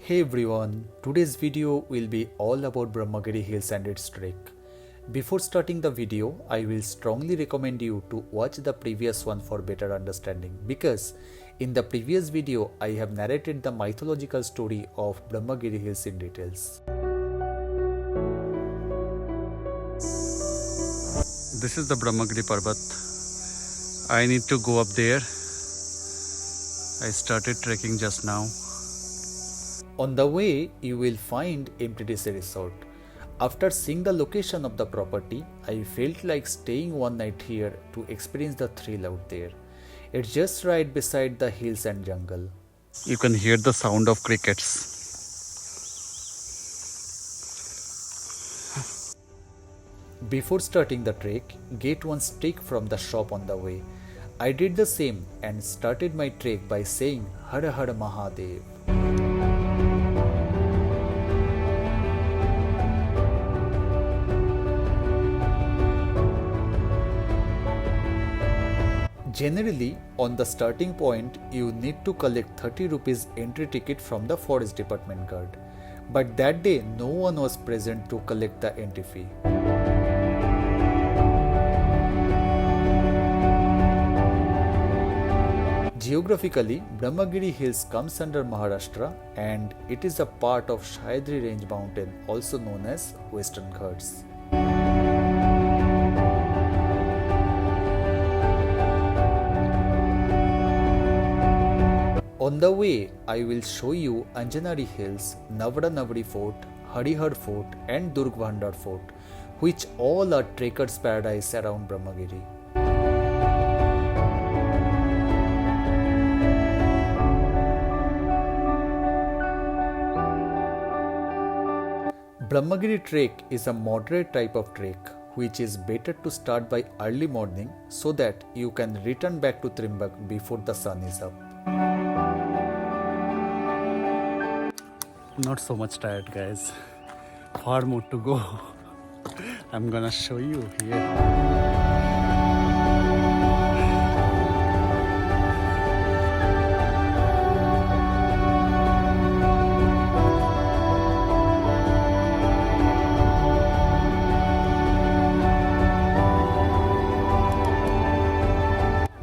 Hey everyone, today's video will be all about Brahmagiri Hills and its trek. Before starting the video, I will strongly recommend you to watch the previous one for better understanding because in the previous video I have narrated the mythological story of Brahmagiri Hills in details. This is the Brahmagiri Parbat. I need to go up there. I started trekking just now. On the way, you will find MTDC Resort. After seeing the location of the property, I felt like staying one night here to experience the thrill out there. It's just right beside the hills and jungle. You can hear the sound of crickets. Before starting the trek, get one stick from the shop on the way. I did the same and started my trek by saying Harihar Mahadev. Generally, on the starting point, you need to collect 30 rupees entry ticket from the forest department guard. But that day, no one was present to collect the entry fee. Geographically, Brahmagiri Hills comes under Maharashtra and it is a part of Sahyadri range mountain, also known as Western Ghats. On the way, I will show you Anjaneri Hills, Navara Navari Fort, Harihar Fort and Durg bhandar Fort, which all are trekkers' paradise around Brahmagiri. Brahmagiri trek is a moderate type of trek, which is better to start by early morning so that you can return back to Trimbak before the sun is up. Not so much tired, guys. Far more to go. I'm gonna show you here.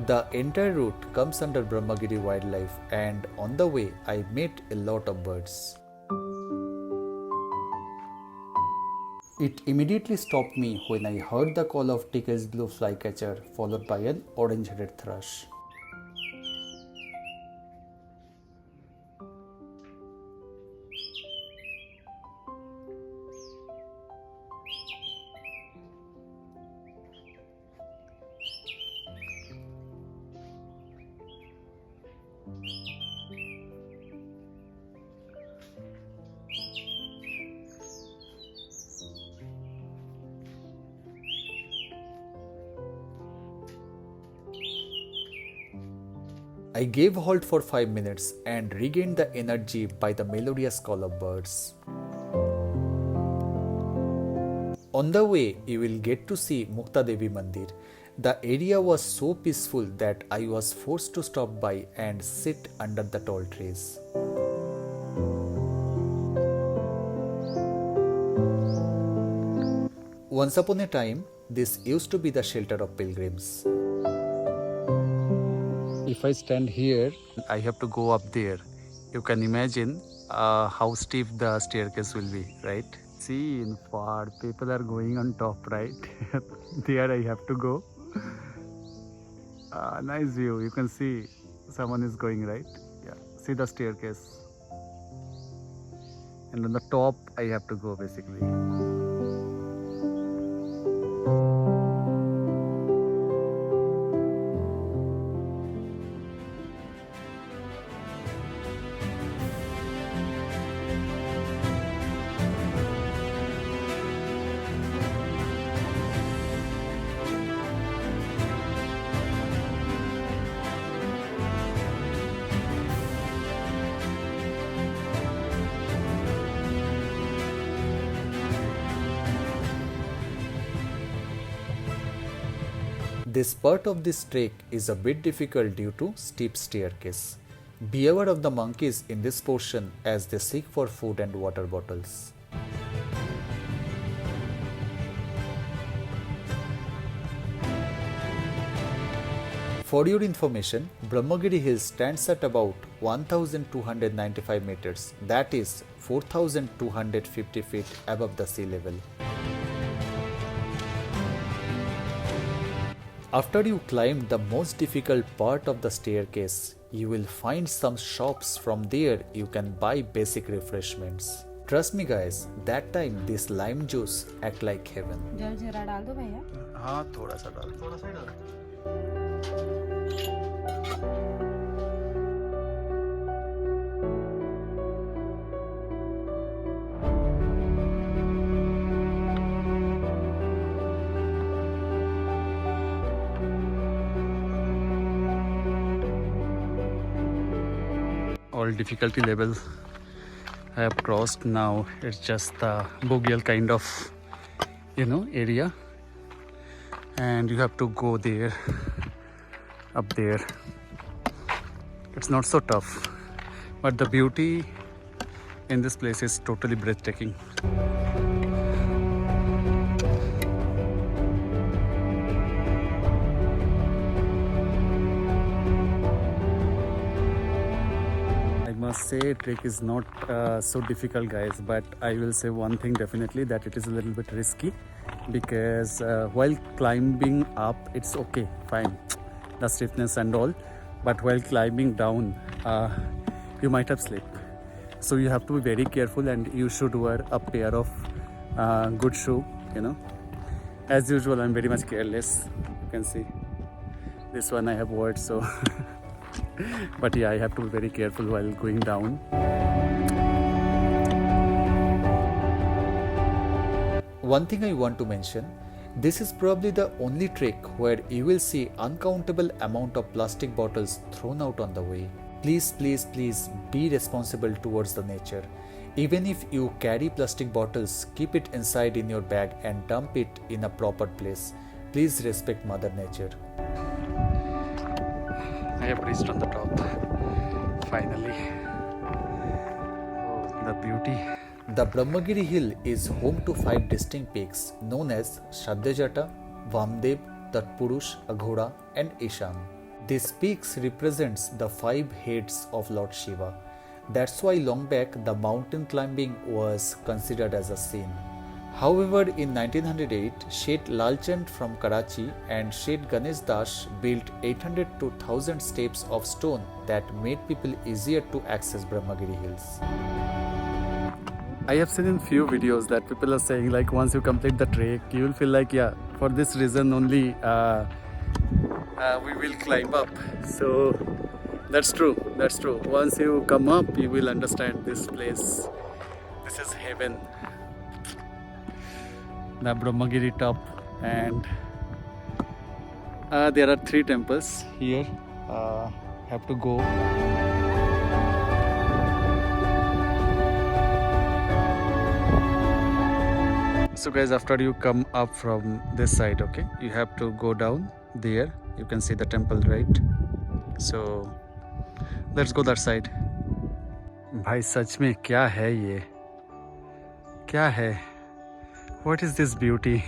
The entire route comes under Brahmagiri wildlife and on the way I met a lot of birds. It immediately stopped me when I heard the call of Tickel's blue flycatcher followed by an orange-headed thrush. I gave halt for 5 minutes and regained the energy by the melodious call of birds. On the way, you will get to see Mukta Devi Mandir. The area was so peaceful that I was forced to stop by and sit under the tall trees. Once upon a time, this used to be the shelter of pilgrims. If I stand here, I have to go up there. You can imagine how steep the staircase will be, right? See, in far, people are going on top, right? There I have to go. Nice view. You can see someone is going, right? Yeah. See the staircase. And on the top, I have to go basically. This part of this trek is a bit difficult due to steep staircase. Be aware of the monkeys in this portion as they seek for food and water bottles. For your information, Brahmagiri Hills stands at about 1295 meters, that is 4250 feet above the sea level. After you climb the most difficult part of the staircase, you will find some shops. From there you can buy basic refreshments. Trust me guys, that time this lime juice act like heaven. जल जीरा डाल दो भैया। हाँ थोड़ा सा डाल। All difficulty levels I have crossed. Now it's just the bogial kind of area, and you have to go there, up there. It's not so tough, but the beauty in this place is totally breathtaking. Say trek is not so difficult guys, but I will say one thing definitely, that it is a little bit risky, because while climbing up it's okay, fine, the stiffness and all, but while climbing down you might have slipped, so you have to be very careful, and you should wear a pair of good shoe. As usual I'm very much careless. You can see this one I have worn, so but yeah, I have to be very careful while going down. One thing I want to mention, this is probably the only trek where you will see uncountable amount of plastic bottles thrown out on the way. Please, please, please be responsible towards the nature. Even if you carry plastic bottles, keep it inside in your bag and dump it in a proper place. Please respect Mother Nature. I have reached on the top, finally. Oh, the beauty. The Brahmagiri Hill is home to 5 distinct peaks known as Sadyo-Jata, Vamdev, Tat-Purush, Aghora and Ishan. These peaks represents the 5 heads of Lord Shiva. That's why long back the mountain climbing was considered as a sin. However, in 1908, Seth Lal from Karachi and Seth Ganesh built 800 to 1000 steps of stone that made people easier to access Brahmagiri Hills. I have seen in few videos that people are saying like once you complete the trek, you will feel like for this reason only we will climb up. So that's true. Once you come up, you will understand this place. This is heaven. The Brahmagiri top, and there are 3 temples here. Have to go. So guys, after you come up from this side, okay, you have to go down there. You can see the temple, right? So let's go that side. भाई सच में क्या है ये? क्या है? What is this beauty?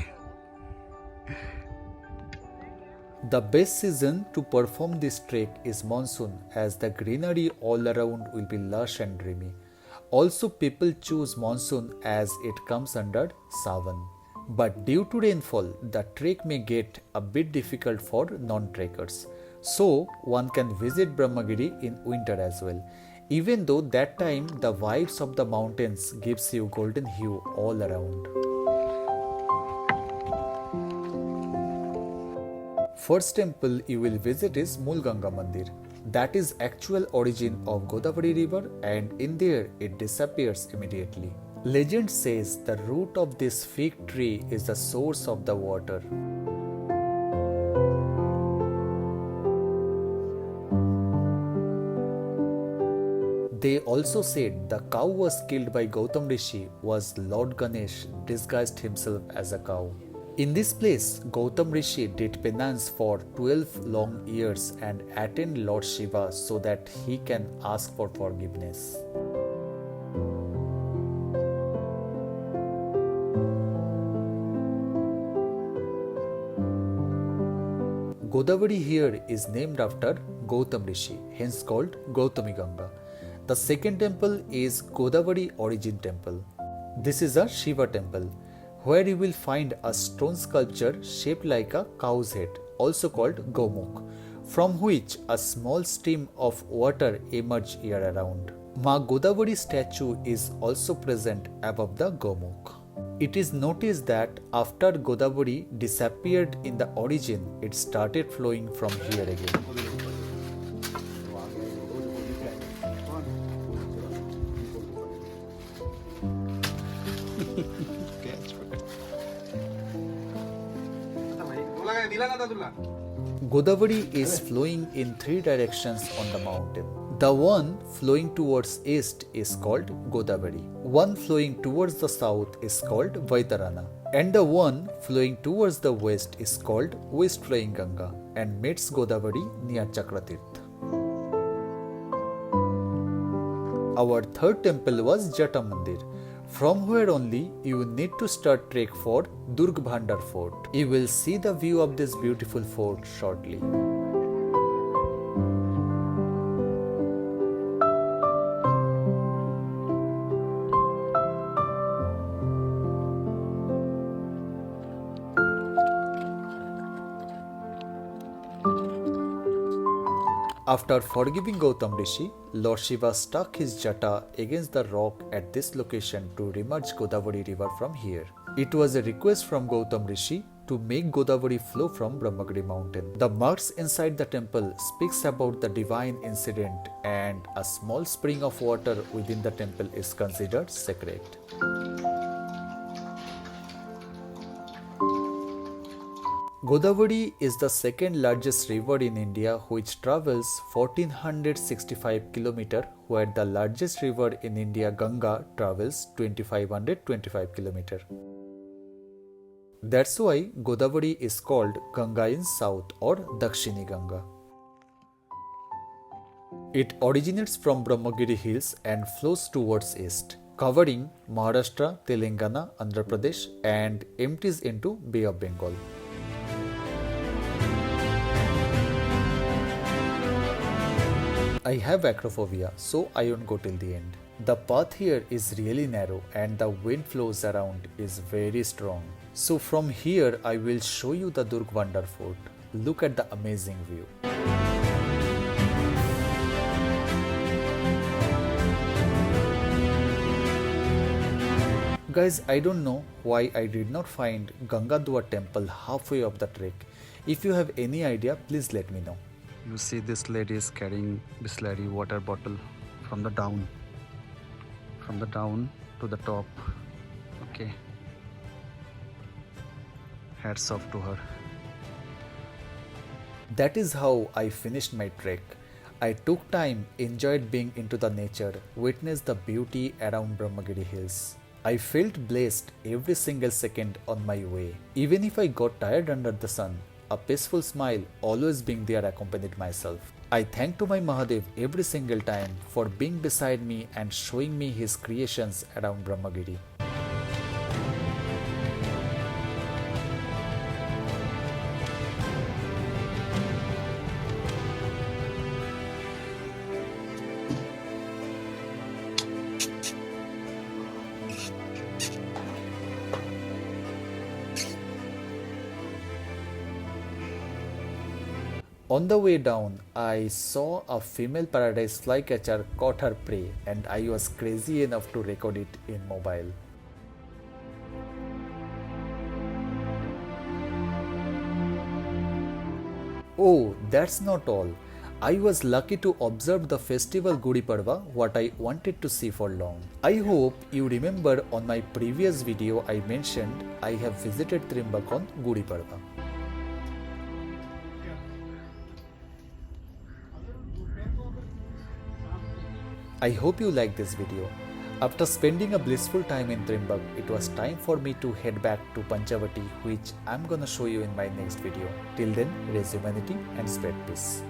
The best season to perform this trek is monsoon, as the greenery all around will be lush and dreamy. Also, people choose monsoon as it comes under Sawan. But due to rainfall, the trek may get a bit difficult for non-trekkers. So, one can visit Brahmagiri in winter as well. Even though that time the vibes of the mountains gives you golden hue all around. First temple you will visit is Mulganga Mandir. That is actual origin of Godavari river, and in there it disappears immediately. Legend says the root of this fig tree is the source of the water. They also said the cow was killed by Gautam Rishi was Lord Ganesh disguised himself as a cow. In this place, Gautam Rishi did penance for 12 long years and attained Lord Shiva so that he can ask for forgiveness. Godavari here is named after Gautam Rishi, hence called Gautami Ganga. The second temple is Godavari Origin Temple. This is a Shiva temple, where you will find a stone sculpture shaped like a cow's head, also called Gomukh, from which a small stream of water emerges year around. Ma Godavari statue is also present above the Gomukh. It is noticed that after Godavari disappeared in the origin, it started flowing from here again. Godavari is flowing in three directions on the mountain. The one flowing towards east is called Godavari. One flowing towards the south is called Vaitarana. And the one flowing towards the west is called West Flowing Ganga and meets Godavari near Chakratirth. Our third temple was Jata Mandir, from where only you need to start trek for Durg Bhandar fort. You will see the view of this beautiful fort shortly. After forgiving Gautam Rishi, Lord Shiva stuck his jata against the rock at this location to remerge Godavari river from here. It was a request from Gautam Rishi to make Godavari flow from Brahmagiri mountain. The marks inside the temple speaks about the divine incident, and a small spring of water within the temple is considered sacred. Godavari is the second largest river in India, which travels 1465 km, where the largest river in India, Ganga, travels 2525 km. That's why Godavari is called Ganga in South or Dakshini Ganga. It originates from Brahmagiri Hills and flows towards east, covering Maharashtra, Telangana, Andhra Pradesh, and empties into Bay of Bengal. I have acrophobia, so I won't go till the end. The path here is really narrow and the wind flows around is very strong. So from here I will show you the Durg Wonder Fort. Look at the amazing view. Guys, I don't know why I did not find Gangadwar temple halfway up the trek. If you have any idea, please let me know. You see this lady is carrying Bisleri water bottle from the down to the top. Okay, hats off to her. That is how I finished my trek. I took time, enjoyed being into the nature, witnessed the beauty around Brahmagiri Hills. I felt blessed every single second on my way. Even if I got tired under the sun, a peaceful smile always being there accompanied myself. I thank to my Mahadev every single time for being beside me and showing me his creations around Brahmagiri. On the way down, I saw a female paradise flycatcher caught her prey and I was crazy enough to record it in mobile. Oh, that's not all. I was lucky to observe the festival Gudi Padwa, what I wanted to see for long. I hope you remember on my previous video I mentioned I have visited Trimbak on Gudi Padwa. I hope you like this video. After spending a blissful time in Trimbak, it was time for me to head back to Panchavati, which I'm gonna show you in my next video. Till then, raise humanity and spread peace.